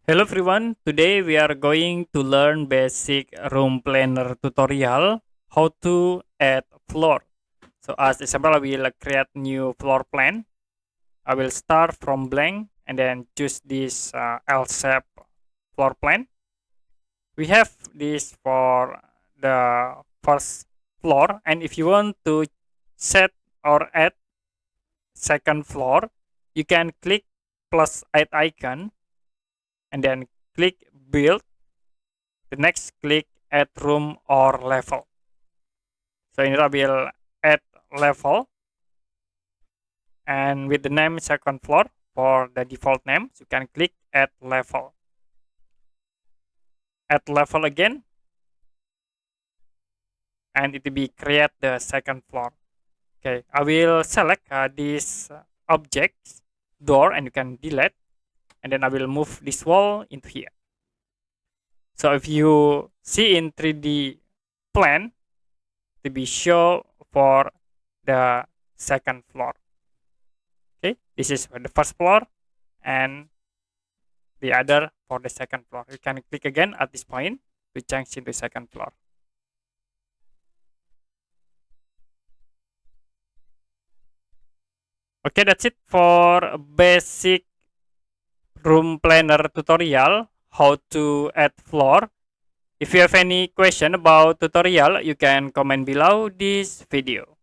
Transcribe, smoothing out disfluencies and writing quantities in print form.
Hello everyone, today we are going to learn basic room planner tutorial how to add floor. So as example, I will create new floor plan. I will start from blank and then choose this L-shape floor plan. We have this for the first floor, and if you want to set or add second floor, you can click plus add icon and then click build. The next, click add room or level. So ini I will add level and with the name second floor for the default name, so you can click add level. Add level again, and it will be create the second floor. Okay, I will select this object door and you can delete, and then I will move this wall into here. So if you see in 3D plan, to be show for the second floor. Okay, this is for the first floor and the other for the second floor. You can click again at this point to change into second floor. Okay, that's it for basic room planner tutorial, how to add floor. If you have any question about tutorial, you can comment below this video.